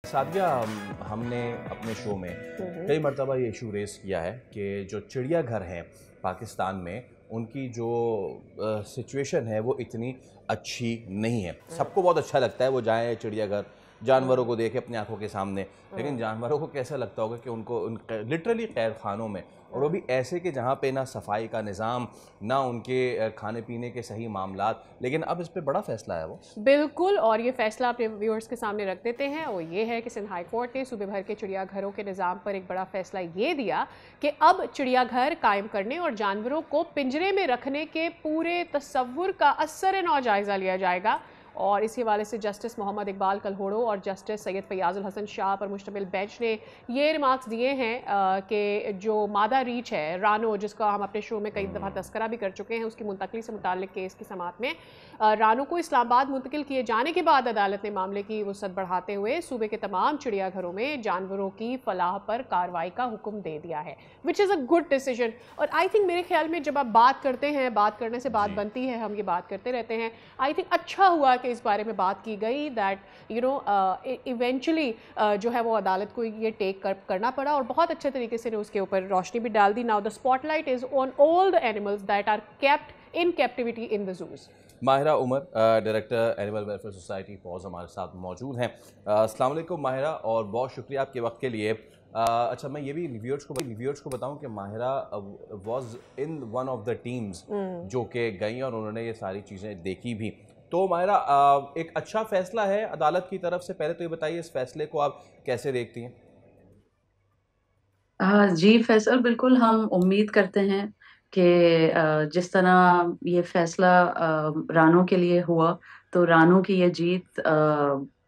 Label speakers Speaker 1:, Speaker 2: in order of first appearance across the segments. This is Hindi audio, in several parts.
Speaker 1: सादिया, हमने अपने शो में
Speaker 2: हम्म।
Speaker 1: कई मरतबा ये इशू रेस किया है कि जो चिड़ियाघर हैं पाकिस्तान में, उनकी जो सिचुएशन है वो इतनी अच्छी नहीं है। सबको बहुत अच्छा लगता है वो जाएं चिड़ियाघर, जानवरों को देखें अपनी आंखों के सामने, लेकिन जानवरों को कैसा लगता होगा कि उनको लिटरली कैद खानों में, और वो भी ऐसे कि जहाँ पे ना सफाई का निज़ाम, ना उनके खाने पीने के सही मामलात। लेकिन अब इस पे बड़ा फैसला है वो।
Speaker 2: बिल्कुल, और ये फैसला अपने व्यूअर्स के सामने रख देते हैं। वो ये है कि सिंध हाई कोर्ट ने सूबे भर के चिड़ियाघरों के निज़ाम पर एक बड़ा फैसला ये दिया कि अब चिड़ियाघर कायम करने और जानवरों को पिंजरे में रखने के पूरे तस्वुर का असर नौ जायज़ा लिया जाएगा। और इसी हवाले से जस्टिस मोहम्मद इकबाल कलहोड़ो और जस्टिस सैयद फयाजुल हसन शाह पर मुश्तमिल बेंच ने ये रिमार्क्स दिए हैं कि जो मादा रीछ है रानो, जिसका हम अपने शो में कई दफ़ा तस्करा भी कर चुके हैं, उसकी मुंतकली से मुताल्लिक केस की समाअत में रानो को इस्लामाबाद मुंतकिल किए जाने के बाद अदालत ने मामले की वसअत बढ़ाते हुए सूबे के तमाम चिड़ियाघरों में जानवरों की फलाह पर कार्रवाई का हुक्म दे दिया है, which is a good decision. और आई थिंक मेरे ख्याल में जब आप बात करते हैं, बात करने से बात
Speaker 1: जी।
Speaker 2: बनती है, हम ये बात करते रहते हैं। आई थिंक अच्छा हुआ कि इस बारे में बात की गई, दैट इवेंचुअली जो है वो अदालत को ये करना पड़ा, और बहुत अच्छे तरीके से ने उसके ऊपर रोशनी भी डाल दी। Now the spotlight is on all the animals that are kept in captivity in the zoos.
Speaker 1: Mahira Umar, director animal welfare society पॉज, हमारे साथ मौजूद हैं। अस्सलाम वालेकुम माहिरा, और बहुत शुक्रिया आपके वक्त के लिए। अच्छा, मैं ये भी रिव्यूअर्स को बताऊं कि Mahira was in one of the teams जो कि गई और उन्होंने ये सारी चीज़ें देखी भी। तो माहिरा, एक अच्छा फैसला है अदालत की तरफ से। पहले तो ये बताइए, इस फैसले को आप कैसे देखती हैं?
Speaker 3: जी फैसल, बिल्कुल हम उम्मीद करते हैं कि जिस तरह ये फैसला रानों के लिए हुआ, तो रानों की ये जीत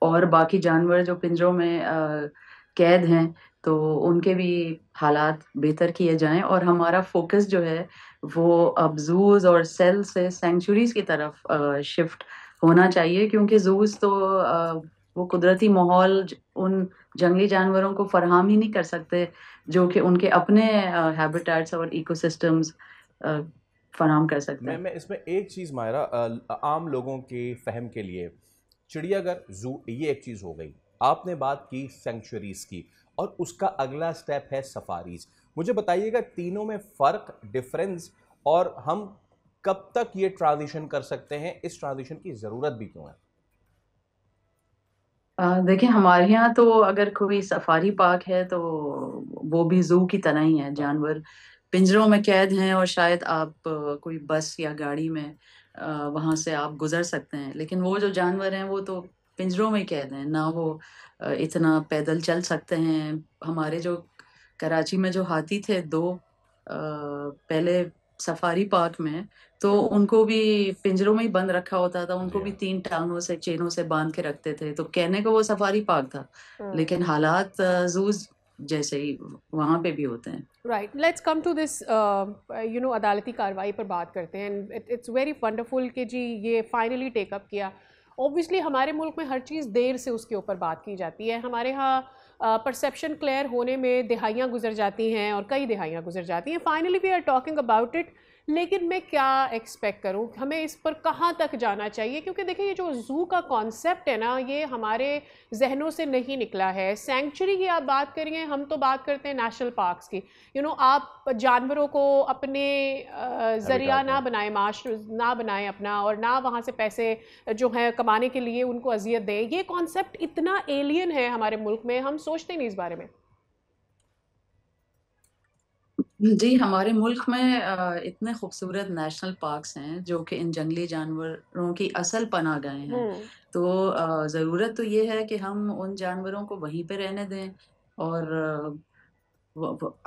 Speaker 3: और बाकी जानवर जो पिंजरों में कैद हैं, तो उनके भी हालात बेहतर किए जाएं, और हमारा फोकस जो है वो अब जूज और सेल से सेंचुरीज की तरफ शिफ्ट होना चाहिए, क्योंकि जूज तो वो कुदरती माहौल उन जंगली जानवरों को फराहम ही नहीं कर सकते जो कि उनके अपने हैबिटेट्स और इकोसिस्टम्स फराहम कर सकते हैं।
Speaker 1: मैं इसमें एक चीज़ मायरा, आम लोगों के फहम के लिए, चिड़ियाघर जू ये एक चीज़ हो गई, आपने बात की सेंचुरीज की, और उसका अगला स्टेप है सफारीज। मुझे बताइएगा तीनों में फ़र्क, डिफरेंस, और हम कब तक ये ट्रांजिशन कर सकते हैं, इस ट्रांजिशन की ज़रूरत भी क्यों है?
Speaker 3: देखिए, हमारे यहाँ तो अगर कोई सफारी पार्क है तो वो भी जू की तरह ही है। जानवर पिंजरों में कैद हैं, और शायद आप कोई बस या गाड़ी में वहां से आप गुजर सकते हैं, लेकिन वो जो जानवर हैं वो तो पिंजरों में कैद हैं ना। वो इतना पैदल चल सकते हैं। हमारे जो कराची में जो हाथी थे दो पहले सफारी पार्क में, तो उनको भी पिंजरों में ही बंद रखा होता था। उनको
Speaker 1: जी
Speaker 3: भी
Speaker 1: हाँ।
Speaker 3: 3 टांगों से, चेनों से बांध के रखते थे, तो कहने को वो सफारी पार्क था, लेकिन हालात जूज जैसे ही वहां पे भी होते हैं।
Speaker 2: Right, let's come to this अदालती कार्रवाई पर बात करते हैं। इट्स वेरी वंडरफुल कि जी ये फाइनली टेकअप किया। ऑब्वियसली हमारे मुल्क में हर चीज़ देर से उसके ऊपर बात की जाती है। हमारे यहाँ परसेप्शन क्लियर होने में दिहाइयाँ गुजर जाती हैं, और कई दिहाइयाँ गुजर जाती हैं। Finally we are talking about it. लेकिन मैं क्या एक्सपेक्ट करूं, हमें इस पर कहाँ तक जाना चाहिए? क्योंकि देखिए, ये जो ज़ू का कॉन्सेप्ट है ना, ये हमारे जहनों से नहीं निकला है। सेंचुरी की आप बात करिए, हम तो बात करते हैं नेशनल पार्क्स की। आप जानवरों को अपने ज़रिया
Speaker 1: हैबिटाट
Speaker 2: ना
Speaker 1: में।
Speaker 2: बनाएं, माश ना बनाएं अपना, और ना वहाँ से पैसे जो है कमाने के लिए उनको अजियत दें। ये कॉन्सेप्ट इतना एलियन है हमारे मुल्क में, हम सोचते नहीं इस बारे में।
Speaker 3: जी, हमारे मुल्क में इतने खूबसूरत नेशनल पार्क्स हैं जो कि इन जंगली जानवरों की असल पनाह हैं।
Speaker 2: हम्म।
Speaker 3: तो ज़रूरत तो ये है कि हम उन जानवरों को वहीं पे रहने दें, और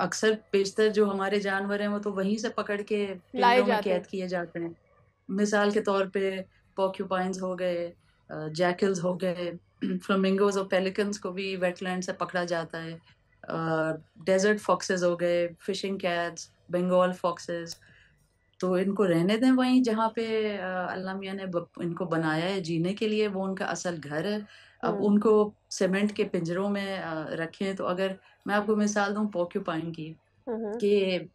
Speaker 3: अक्सर बेशतर जो हमारे जानवर हैं वो तो वहीं से पकड़ के
Speaker 2: लाए
Speaker 3: पिंजरों में
Speaker 2: जाते
Speaker 3: कैद
Speaker 2: हैं।
Speaker 3: किए जाते हैं। मिसाल के तौर पे पॉर्क्यूपाइंस हो गए, जैकल्स हो गए, फ्लामिंगोज और पेलिकन्स को भी वेटलैंड से पकड़ा जाता है। डेजर्ट फॉक्सेस हो गए, फिशिंग कैट्स, बंगाल फॉक्सेस, तो इनको रहने दें वहीं जहाँ पे अल्लाह मियाँ ने इनको बनाया है जीने के लिए, वो उनका असल घर है। अब
Speaker 2: हम्म।
Speaker 3: उनको सीमेंट के पिंजरों में रखें, तो अगर मैं आपको मिसाल दूं पोर्क्यूपाइन की,
Speaker 2: हम्म।
Speaker 3: कि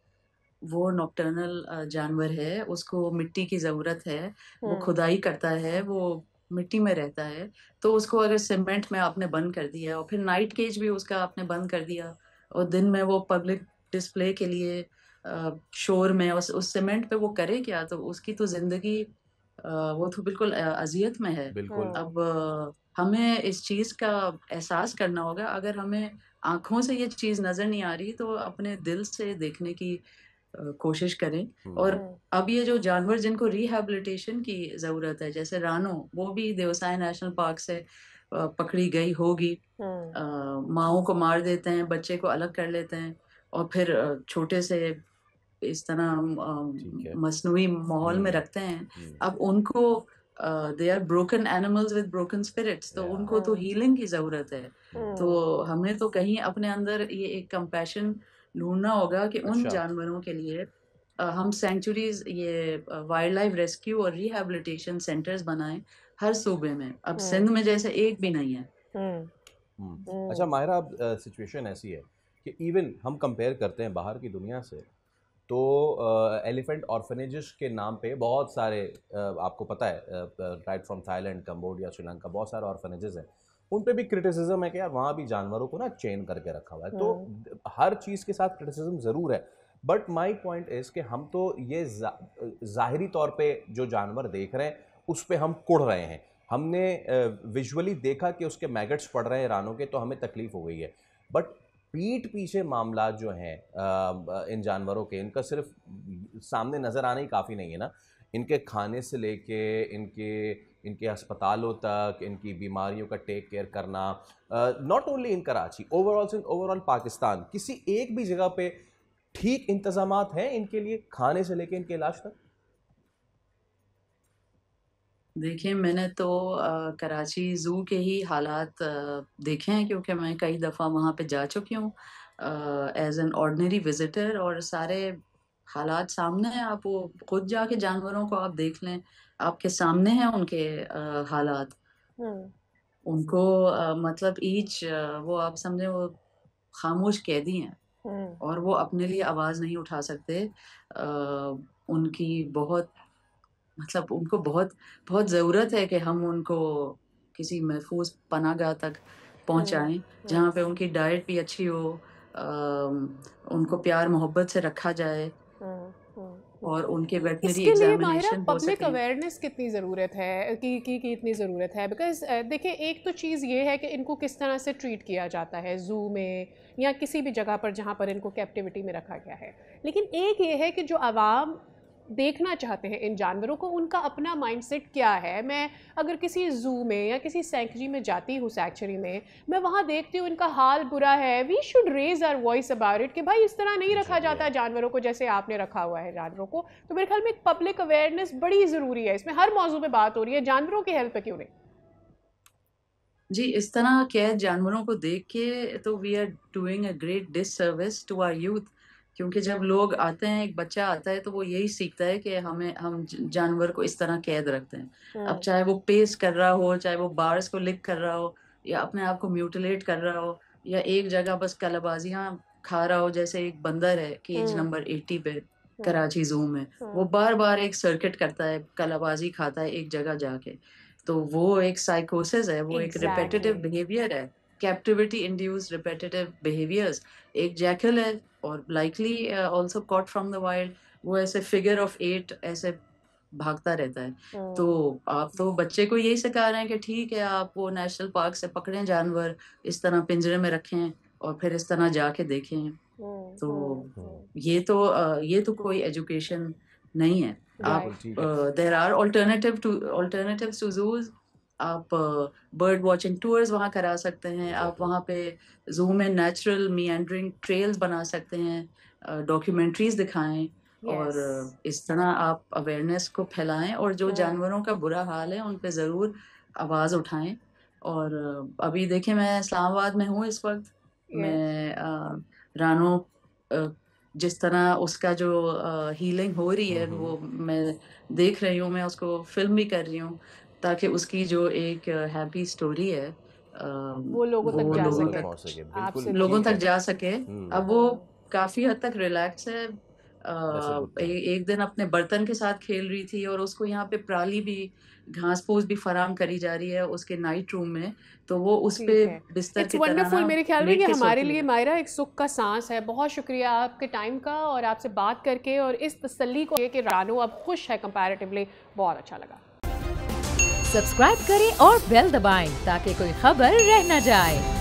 Speaker 3: वो नॉकटर्नल जानवर है, उसको मिट्टी की जरूरत है, वो
Speaker 2: हम्म।
Speaker 3: खुदाई करता है, वो मिट्टी में रहता है, तो उसको अगर सीमेंट में आपने बंद कर दिया और फिर नाइट केज भी उसका आपने बंद कर दिया और दिन में वो पब्लिक डिस्प्ले के लिए शोर में उस सीमेंट पे वो करे क्या, तो उसकी तो जिंदगी वो तो बिल्कुल अजियत में है।
Speaker 1: बिल्कुल।
Speaker 3: अब हमें इस चीज का एहसास करना होगा। अगर हमें आंखों से ये चीज नजर नहीं आ रही तो अपने दिल से देखने की कोशिश करें। और अब ये जो जानवर जिनको रिहैबिलिटेशन की जरूरत है, जैसे रानो, वो भी देवसाय नेशनल पार्क से पकड़ी गई होगी। माओ को मार देते हैं, बच्चे को अलग कर लेते हैं और फिर छोटे से इस तरह
Speaker 1: ठीक है।
Speaker 3: मसनूई माहौल में रखते हैं। अब उनको they are broken animals with broken spirits, तो उनको तो हीलिंग की जरूरत है। तो हमें तो कहीं अपने अंदर ये एक कंपैशन ढूंढना होगा कि उन
Speaker 1: अच्छा।
Speaker 3: जानवरों के लिए हम सेंचुरीज, ये वाइल्ड लाइफ रेस्क्यू और रिहैबिलिटेशन सेंटर्स बनाएं हर सूबे में। अब सिंध में जैसे एक भी नहीं है।
Speaker 1: अच्छा माहिरा, अब सिचुएशन ऐसी है कि इवन हम कंपेयर करते हैं बाहर की दुनिया से, तो एलिफेंट ऑर्फनेजेस के नाम पे बहुत सारे आपको पता है, right from Thailand, Cambodia, Sri Lanka, बहुत सारे ऑर्फनेजेस हैं। उन पे भी क्रिटिसिज्म है कि यार वहाँ भी जानवरों को ना चेन करके रखा हुआ है। तो हर चीज़ के साथ क्रिटिसिज्म ज़रूर है, बट माई पॉइंट इज़ कि हम तो ये ज़ाहिरी तौर पे जो जानवर देख रहे हैं उस पर हम कुढ़ रहे हैं। हमने विजुअली देखा कि उसके मैगट्स पड़ रहे हैं रानों के, तो हमें तकलीफ हो गई है। बट पीठ पीछे मामला जो हैं इन जानवरों के, इनका सिर्फ सामने नज़र आना ही काफ़ी नहीं है ना। इनके खाने से लेके इनके अस्पतालों तक, इनकी बीमारियों का टेक केयर करना, not only in Karachi, overall Pakistan, किसी एक भी जगह पे ठीक इंतजामात हैं इनके लिए, खाने से लेके इनके इलाज तक?
Speaker 3: देखिए, मैंने तो कराची जू के ही हालात देखे हैं, क्योंकि मैं कई दफ़ा वहाँ पे जा चुकी हूँ एज एन ऑर्डिनरी विजिटर, और सारे हालात सामने हैं। आप वो खुद जाके जानवरों को आप देख लें, आपके सामने हैं उनके हालात। उनको मतलब ईच वो आप समझे वो खामोश कैदी हैं और वो अपने लिए आवाज़ नहीं उठा सकते। अ, उनकी बहुत मतलब उनको बहुत बहुत ज़रूरत है कि हम उनको किसी महफूज पनाहगाह तक पहुंचाएं, जहाँ पे उनकी डाइट भी अच्छी हो, उनको प्यार मोहब्बत से रखा जाए और उनके वेटनरी
Speaker 2: इसके लिए माहिरा
Speaker 3: एग्जामिनेशन हो
Speaker 2: पब्लिक
Speaker 3: सकें।
Speaker 2: अवेयरनेस कितनी ज़रूरत है की इतनी ज़रूरत है? बिकॉज देखिए, एक तो चीज़ ये है कि इनको किस तरह से ट्रीट किया जाता है ज़ू में या किसी भी जगह पर जहाँ पर इनको कैप्टिविटी में रखा गया है, लेकिन एक ये है कि जो आवाम देखना चाहते हैं इन जानवरों को, उनका अपना माइंडसेट क्या है। मैं अगर किसी ज़ू में या किसी सैंक्चुरी में जाती हूँ, सैंक्चुरी में मैं वहाँ देखती हूँ इनका हाल बुरा है, we should raise our voice about it कि भाई इस तरह नहीं रखा जाता है जानवरों को जैसे आपने रखा हुआ है जानवरों को। तो मेरे ख्याल में एक पब्लिक अवेयरनेस बड़ी ज़रूरी है, इसमें हर मौजू पे बात हो रही है, जानवरों की हेल्प पे क्यों नहीं?
Speaker 3: जी, इस तरह कैद जानवरों को देख के तो we are doing a great disservice to our youth. क्योंकि जब लोग आते हैं, एक बच्चा आता है, तो वो यही सीखता है कि हम जानवर को इस तरह कैद रखते हैं। अब चाहे वो पेस कर रहा हो, चाहे वो बार्स को लिक कर रहा हो, या अपने आप को म्यूटिलेट कर रहा हो, या एक जगह बस कलाबाजियां खा रहा हो, जैसे एक बंदर है केज नंबर 80 पे कराची जू में, वो बार बार एक सर्किट करता है, कलाबाजी खाता है एक जगह जाके। तो वो एक साइकोसिस है, वो एक रिपेटिटिव
Speaker 2: एग्जैक्टली।
Speaker 3: बिहेवियर है, कैप्टिविटी इंड्यूस्ड रिपेटिटिव बिहेवियर्स। एक जैकल है और likely also caught from the wild, वो ऐसे फिगर ऑफ 8 ऐसे भागता रहता है। तो आप तो बच्चे को यही सिखा रहे हैं कि ठीक है, आप वो नेशनल पार्क से पकड़ें जानवर, इस तरह पिंजरे में रखें और फिर इस तरह जाके देखें। तो ये तो कोई एजुकेशन नहीं है। आप
Speaker 1: बिल्कुल ठीक है।
Speaker 3: देर आर ऑल्टरनेटिव्स टू जूज। आप बर्ड वॉचिंग टूर्स वहाँ करा सकते हैं। आप
Speaker 1: एग्जैक्टली।
Speaker 3: वहाँ पे जू में नेचुरल मिएंडरिंग ट्रेल्स बना सकते हैं, डॉक्यूमेंट्रीज दिखाएं, और
Speaker 2: यस।
Speaker 3: इस तरह आप अवेयरनेस को फैलाएं और जो जानवरों का बुरा हाल है उन पे ज़रूर आवाज़ उठाएं। और अभी देखिए, मैं इस्लामाबाद में हूँ इस वक्त।
Speaker 2: यस।
Speaker 3: मैं रानो जिस तरह उसका जो हीलिंग हो रही है, वो मैं देख रही हूँ, मैं उसको फिल्म भी कर रही हूँ, ताकि उसकी जो एक हैप्पी स्टोरी है
Speaker 2: वो लोगों तक
Speaker 3: वो
Speaker 2: जा
Speaker 1: लोगों
Speaker 3: लोगों
Speaker 1: तक
Speaker 2: सके।
Speaker 3: तक
Speaker 1: पहुंच सके, बिल्कुल
Speaker 3: लोगों
Speaker 2: एब्सोल्युटली।
Speaker 3: तक
Speaker 1: ठीक है।
Speaker 3: जा सके। अब वो काफी हद तक रिलैक्स है,
Speaker 1: That's a good thing.
Speaker 3: एक दिन अपने बर्तन के साथ खेल रही थी और उसको यहाँ पे पराली भी, घास फूस भी फराम करी जा रही है उसके नाइट रूम में, तो वो उस पे
Speaker 2: ठीक है,
Speaker 3: बिस्तर
Speaker 2: इट्स
Speaker 3: की तरह
Speaker 2: वंडरफुल।
Speaker 3: ना
Speaker 2: मेरे ख्याल में
Speaker 3: लेट
Speaker 2: ये
Speaker 3: के
Speaker 2: हमारे
Speaker 3: सोती
Speaker 2: लिए
Speaker 3: है।
Speaker 2: मायरा एक सुख का सांस है। बहुत शुक्रिया आपके टाइम का और आपसे बात करके, और इस तसल्ली को कि रानू अब खुश है कंपैरेटिवली, बहुत अच्छा लगा।
Speaker 4: सब्सक्राइब करें और बेल दबाएं ताकि कोई खबर रह न जाए।